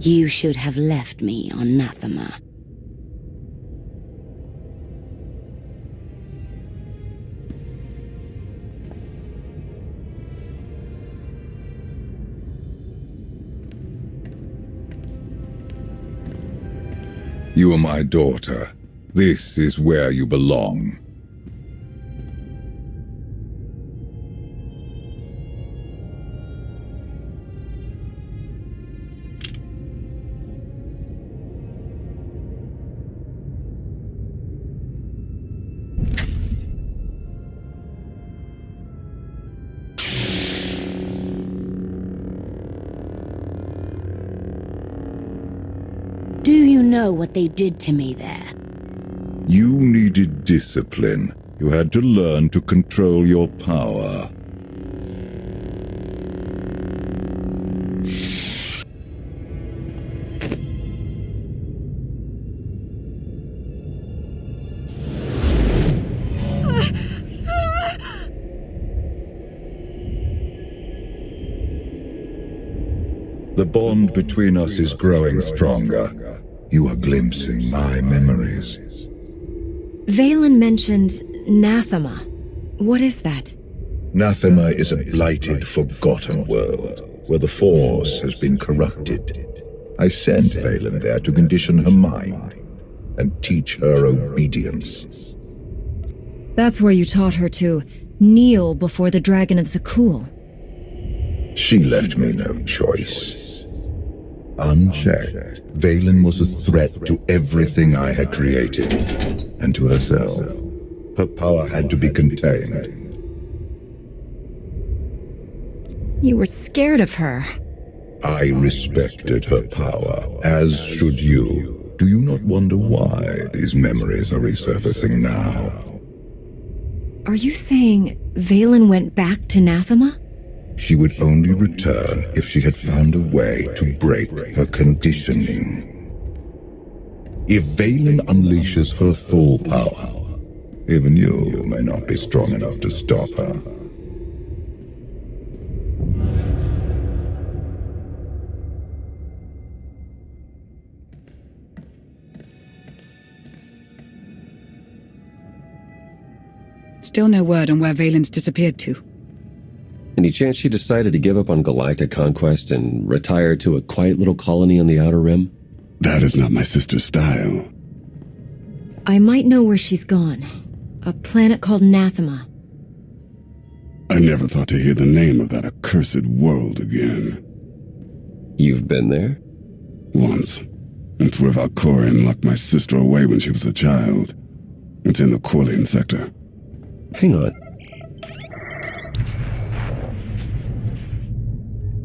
You should have left me on Nathema. You are my daughter. This is where you belong. Do you know what they did to me there? You needed discipline. You had to learn to control your power. The bond between us is growing stronger. You are glimpsing my memories. Valen mentioned Nathema. What is that? Nathema is a blighted, forgotten world, where the Force has been corrupted. I sent Valen there to condition her mind and teach her obedience. That's where you taught her to kneel before the Dragon of Zakul. She left me no choice. Unchecked, Valen was a threat to everything I had created, and to herself. Her power had to be contained. You were scared of her. I respected her power, as should you. Do you not wonder why these memories are resurfacing now? Are you saying Valen went back to Nathema? She would only return if she had found a way to break her conditioning. If Valen unleashes her full power, even you may not be strong enough to stop her. Still no word on where Valen's disappeared to. Any chance she decided to give up on galactic conquest and retire to a quiet little colony on the Outer Rim? That is not my sister's style. I might know where she's gone. A planet called Nathema. I never thought to hear the name of that accursed world again. You've been there? Once. It's where Valkorion locked my sister away when she was a child. It's in the Corlean sector. Hang on.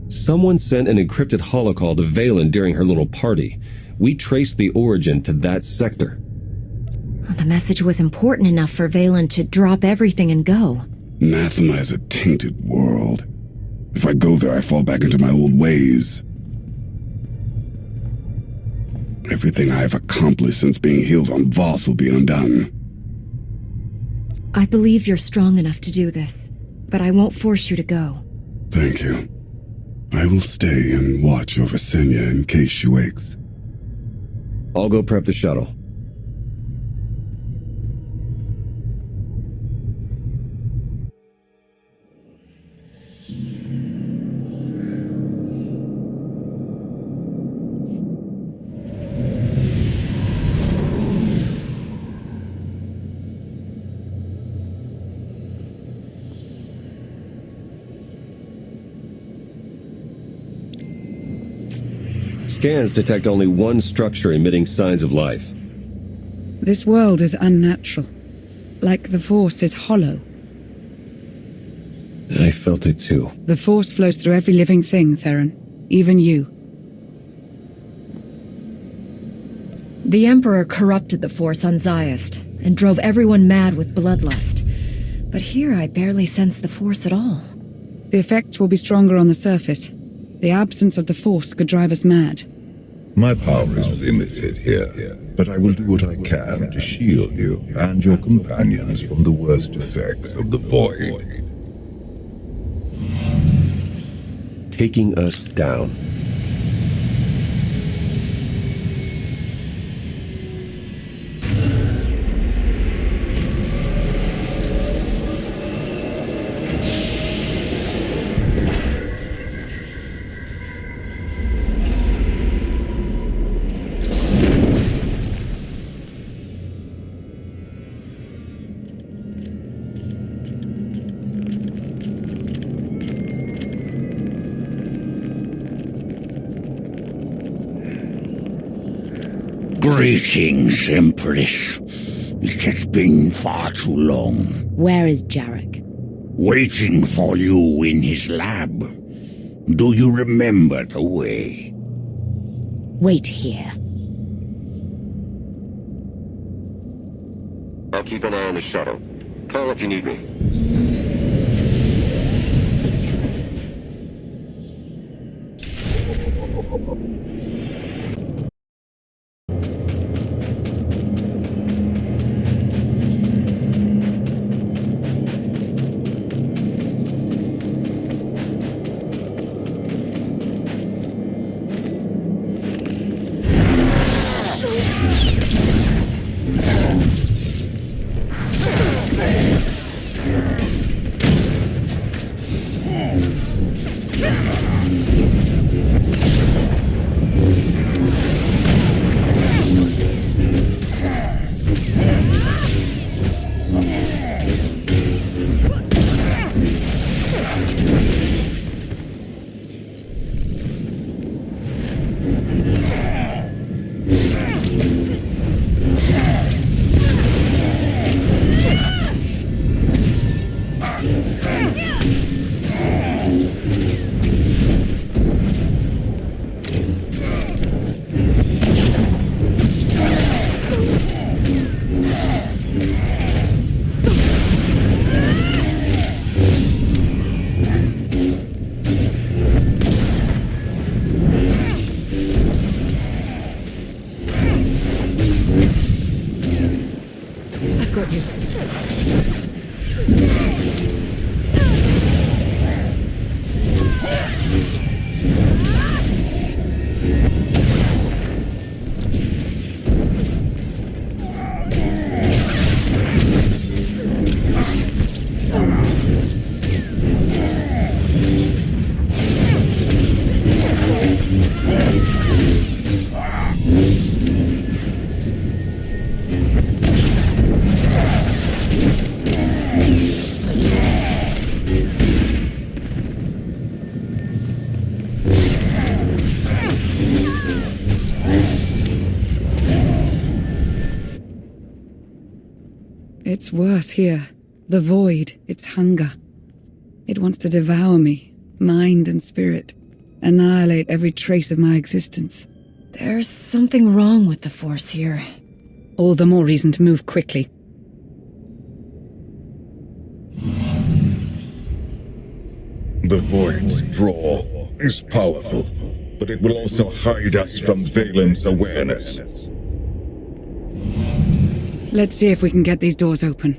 Someone sent an encrypted holocall to Valen during her little party. We traced the origin to that sector. The message was important enough for Valen to drop everything and go. Nathema is a tainted world. If I go there, I fall back into my old ways. Everything I have accomplished since being healed on Voss will be undone. I believe you're strong enough to do this, but I won't force you to go. Thank you. I will stay and watch over Senya in case she wakes. I'll go prep the shuttle. Scans detect only one structure emitting signs of life. This world is unnatural. Like the Force is hollow. I felt it too. The Force flows through every living thing, Theron. Even you. The Emperor corrupted the Force on Zyast and drove everyone mad with bloodlust. But here I barely sense the Force at all. The effects will be stronger on the surface. The absence of the Force could drive us mad. My power is limited here, but I will do what I can to shield you and your companions from the worst effects of the Void. Taking us down. Greetings, Empress. It has been far too long. Where is Jarek? Waiting for you in his lab. Do you remember the way? Wait here. I'll keep an eye on the shuttle. Call if you need me. It's worse here. The void, its hunger. It wants to devour me, mind and spirit, annihilate every trace of my existence. There's something wrong with the Force here. All the more reason to move quickly. The void's draw is powerful, but it will also hide us from Valen's awareness. Let's see if we can get these doors open.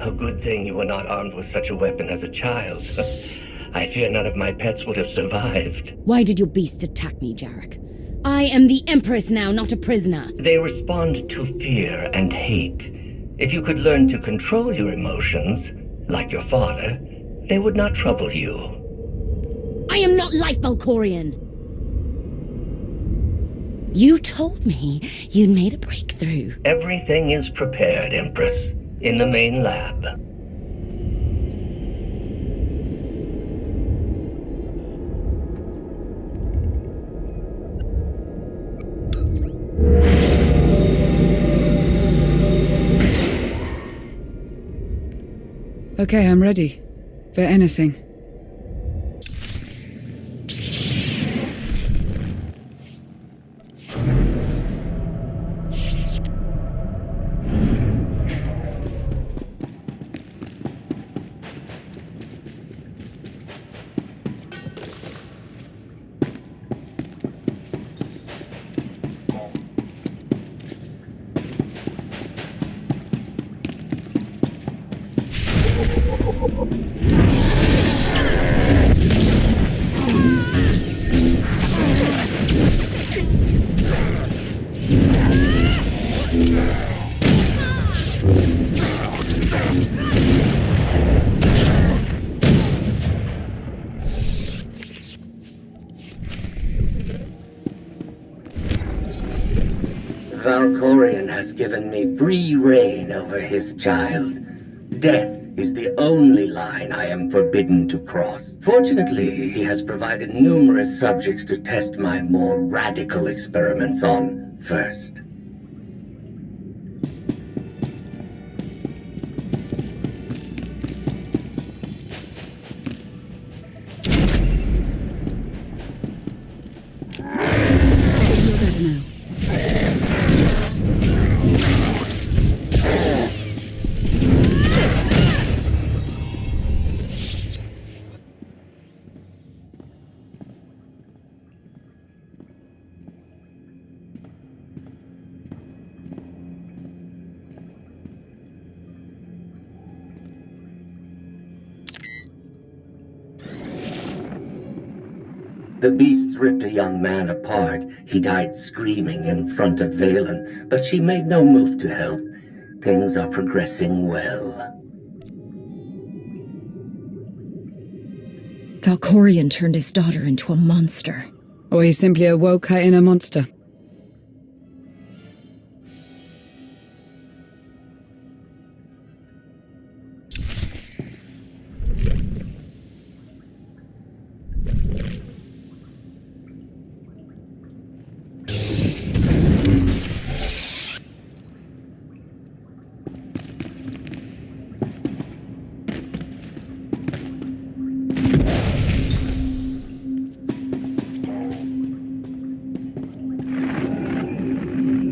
A good thing you were not armed with such a weapon as a child. I fear none of my pets would have survived. Why did your beasts attack me, Jarek? I am the Empress now, not a prisoner. They respond to fear and hate. If you could learn to control your emotions, like your father, they would not trouble you. I am not like Valkorion. You told me you'd made a breakthrough. Everything is prepared, Empress. in the main lab. Okay, I'm ready. For anything. Valkorion has given me free reign over his child. Death is the only line I am forbidden to cross. Fortunately, he has provided numerous subjects to test my more radical experiments on first. Feel better now. The beasts ripped a young man apart. He died screaming in front of Valen, but she made no move to help. Things are progressing well. Valkorion turned his daughter into a monster. Or he simply awoke her inner monster.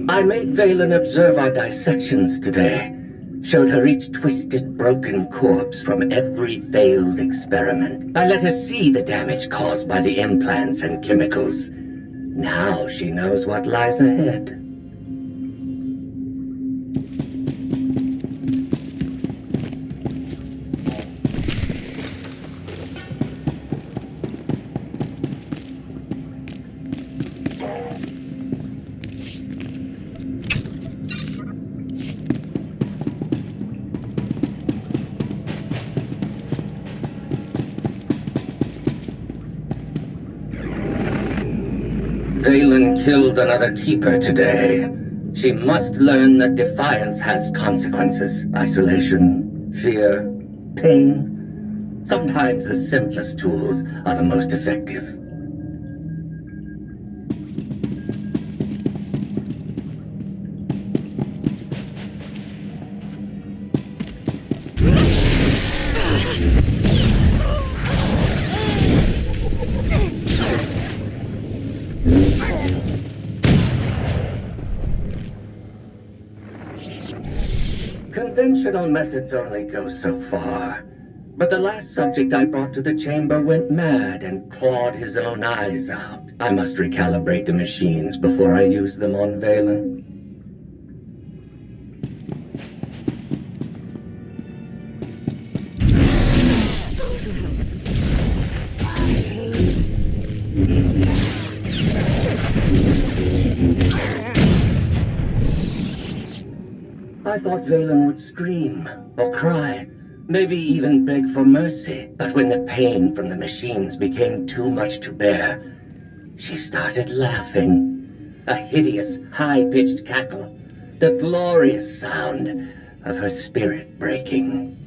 I made Valen observe our dissections today. Showed her each twisted, broken corpse from every failed experiment. I let her see the damage caused by the implants and chemicals. Now she knows what lies ahead. Valen killed another keeper today. She must learn that defiance has consequences. Isolation, fear, pain. Sometimes the simplest tools are the most effective. Conventional methods only go so far. But the last subject I brought to the chamber went mad and clawed his own eyes out. I must recalibrate the machines before I use them on Valen. I thought Valen would scream or cry, maybe even beg for mercy. But when the pain from the machines became too much to bear, she started laughing. A hideous, high-pitched cackle. The glorious sound of her spirit breaking.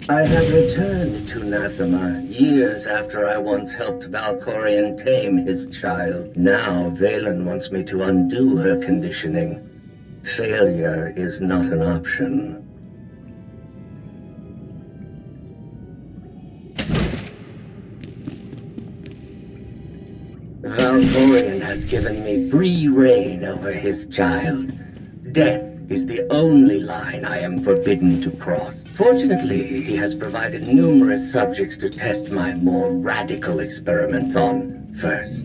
I have returned to Nathema years after I once helped Valkorion tame his child. Now Valen wants me to undo her conditioning. Failure is not an option. Valkorion has given me free reign over his child. Death is the only line I am forbidden to cross. Fortunately, he has provided numerous subjects to test my more radical experiments on first.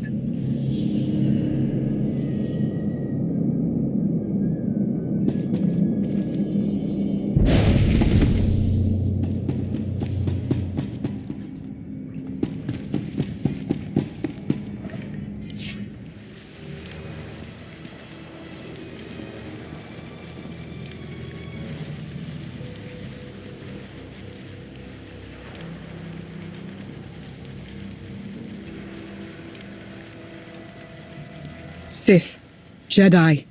Sith, Jedi.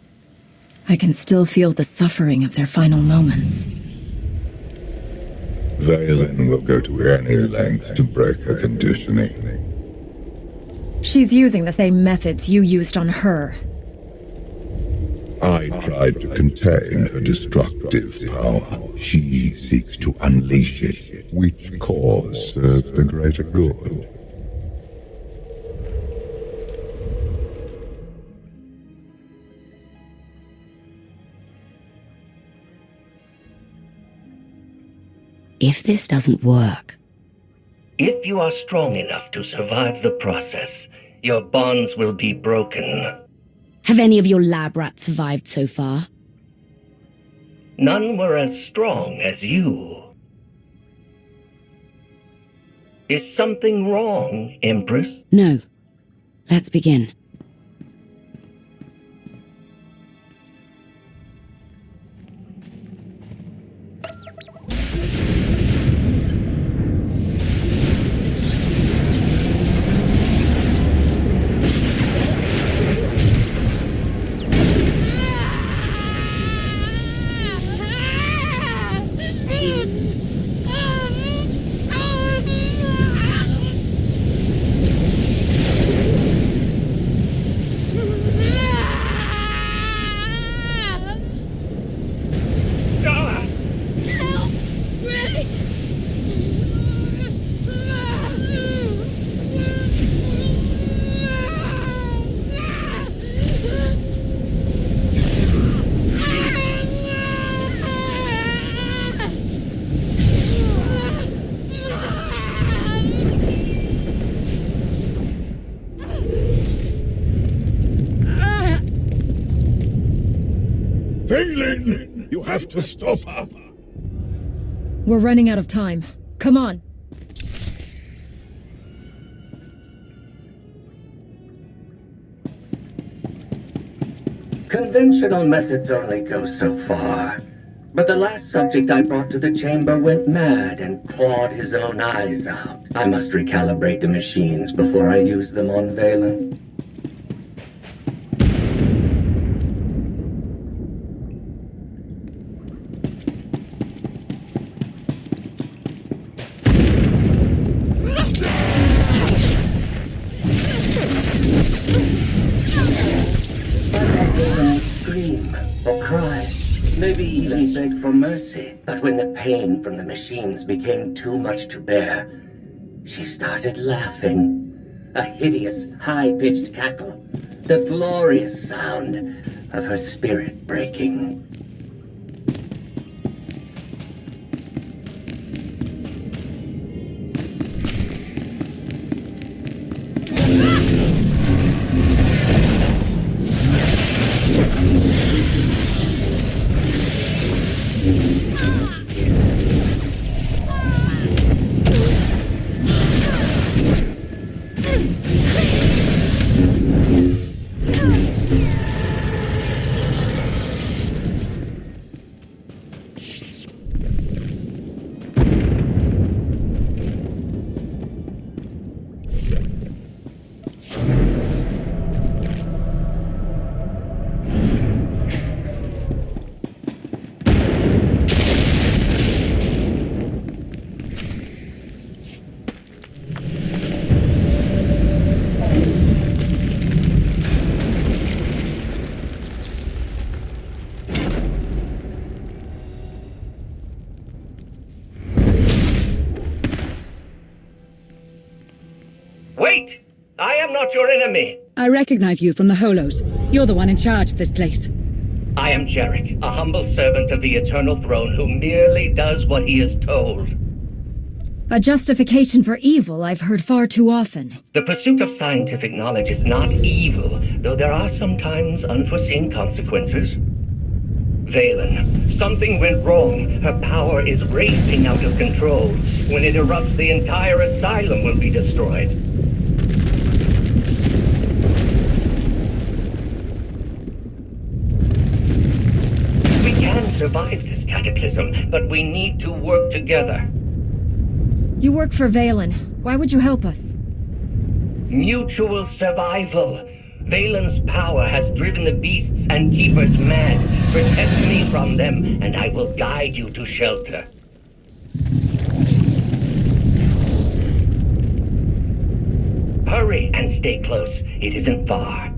I can still feel the suffering of their final moments. Valen will go to any length to break her conditioning. She's using the same methods you used on her. I tried to contain her destructive power. She seeks to unleash it. Which cause serves the greater good? If this doesn't work... If you are strong enough to survive the process, your bonds will be broken. Have any of your lab rats survived so far? None were as strong as you. Is something wrong, Empress? No. Let's begin. Valen! You have to stop her! We're running out of time. Come on. Conventional methods only go so far. But the last subject I brought to the chamber went mad and clawed his own eyes out. I must recalibrate the machines before I use them on Valen. Scream or cry, maybe even beg for mercy. But when the pain from the machines became too much to bear, she started laughing. A hideous, high-pitched cackle. The glorious sound of her spirit breaking. Wait! I am not your enemy! I recognize you from the Holos. You're the one in charge of this place. I am Jarek, a humble servant of the Eternal Throne who merely does what he is told. A justification for evil I've heard far too often. The pursuit of scientific knowledge is not evil, though there are sometimes unforeseen consequences. Valen, something went wrong. Her power is racing out of control. When it erupts, the entire asylum will be destroyed. We can survive this cataclysm, but we need to work together. You work for Valen. Why would you help us? Mutual survival. Valen's power has driven the beasts and keepers mad. Protect me from them, and I will guide you to shelter. Hurry and stay close. It isn't far.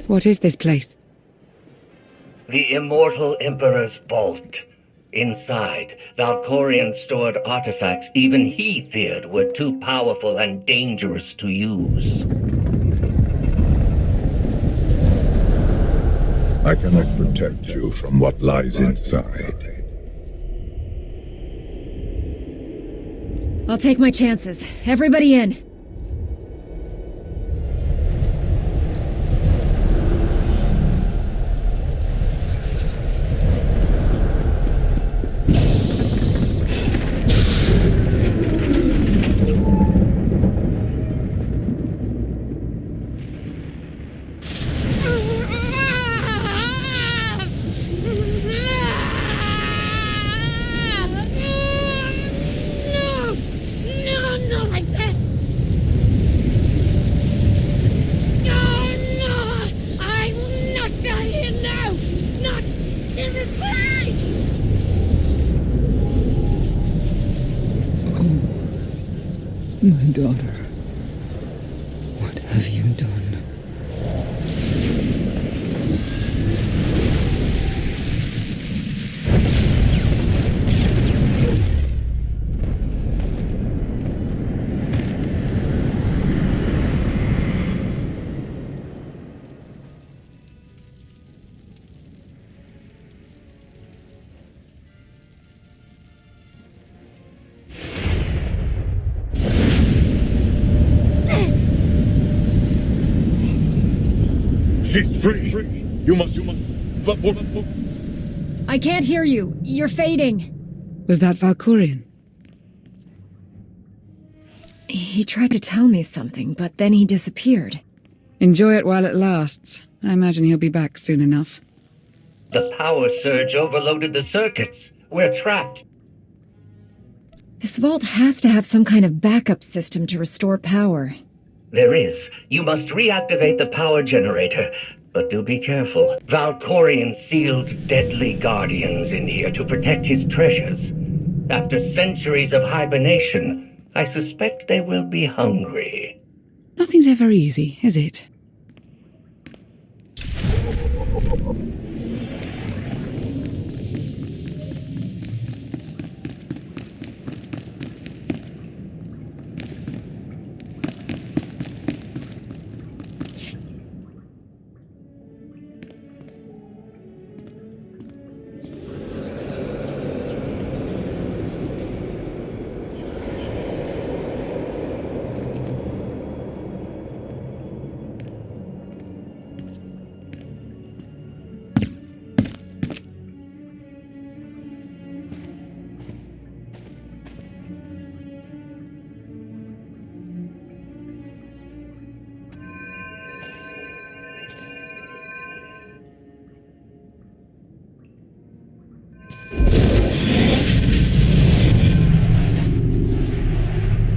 What is this place? The Immortal Emperor's vault. Inside, Valkorion stored artifacts even he feared were too powerful and dangerous to use. I cannot protect you from what lies inside. I'll take my chances. Everybody in. in this place! My daughter. What have you done? She's free. You must. Before. I can't hear you. You're fading. Was that Valkorion? He tried to tell me something, but then he disappeared. Enjoy it while it lasts. I imagine he'll be back soon enough. The power surge overloaded the circuits. We're trapped. This vault has to have some kind of backup system to restore power. There is. You must reactivate the power generator. But do be careful. Valkorion sealed deadly guardians in here to protect his treasures. After centuries of hibernation, I suspect they will be hungry. Nothing's ever easy, is it?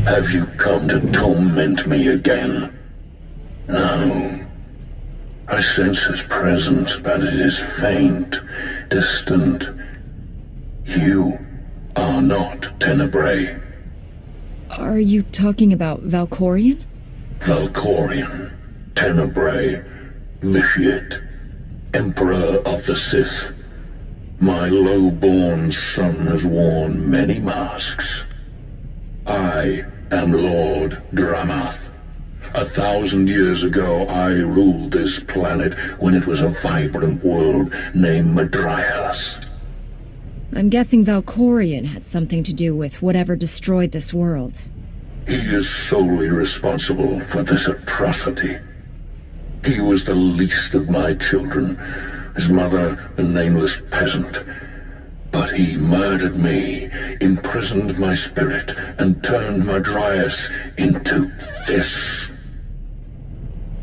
Have you come to torment me again? No. I sense his presence, but it is faint, distant. You are not Tenebrae. Are you talking about Valkorion? Valkorion, Tenebrae, Vitiate, Emperor of the Sith. My low-born son has worn many masks. I am Lord Dramath. 1,000 years ago, I ruled this planet when it was a vibrant world named Madrias. I'm guessing Valkorion had something to do with whatever destroyed this world. He is solely responsible for this atrocity. He was the least of my children, his mother a nameless peasant. But he murdered me, imprisoned my spirit, and turned Madrias into this.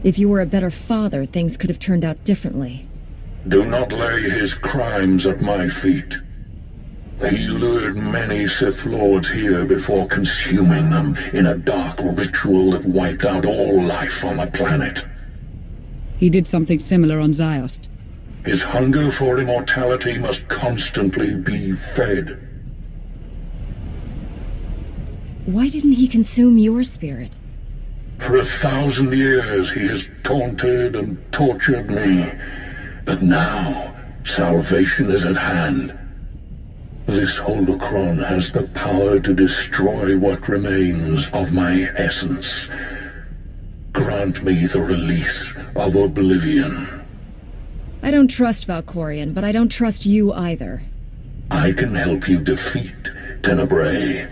If you were a better father, things could have turned out differently. Do not lay his crimes at my feet. He lured many Sith Lords here before consuming them in a dark ritual that wiped out all life on the planet. He did something similar on Ziost. His hunger for immortality must constantly be fed. Why didn't he consume your spirit? For 1,000 years he has taunted and tortured me. But now, salvation is at hand. This holocron has the power to destroy what remains of my essence. Grant me the release of oblivion. I don't trust Valkorion, but I don't trust you either. I can help you defeat Tenebrae.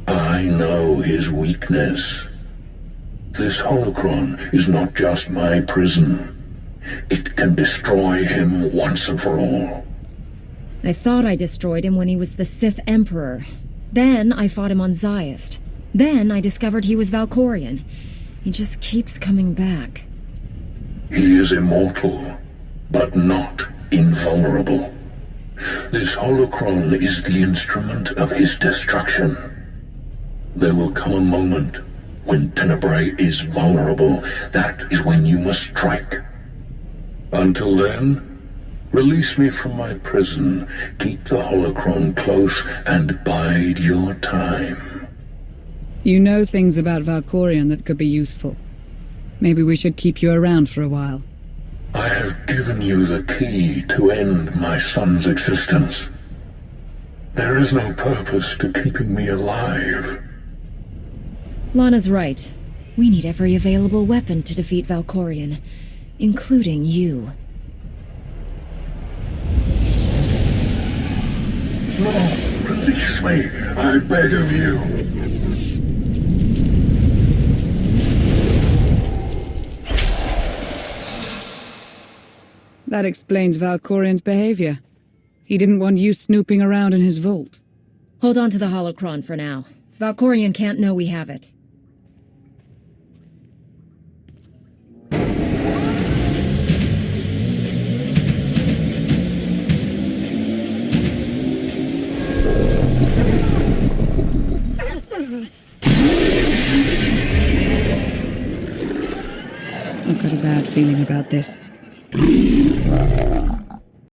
I know his weakness. This holocron is not just my prison. It can destroy him once and for all. I thought I destroyed him when he was the Sith Emperor. Then I fought him on Ziost. Then I discovered he was Valkorion. He just keeps coming back. He is immortal, but not invulnerable. This holocron is the instrument of his destruction. There will come a moment when Tenebrae is vulnerable. That is when you must strike. Until then, Release me from my prison, keep the holocron close, and bide your time. You know things about Valkorion that could be useful. Maybe we should keep you around for a while. I have given you the key to end my son's existence. There is no purpose to keeping me alive. Lana's right. We need every available weapon to defeat Valkorion, including you. No, release me, I beg of you. That explains Valkorion's behavior. He didn't want you snooping around in his vault. Hold on to the holocron for now. Valkorion can't know we have it. I've got a bad feeling about this.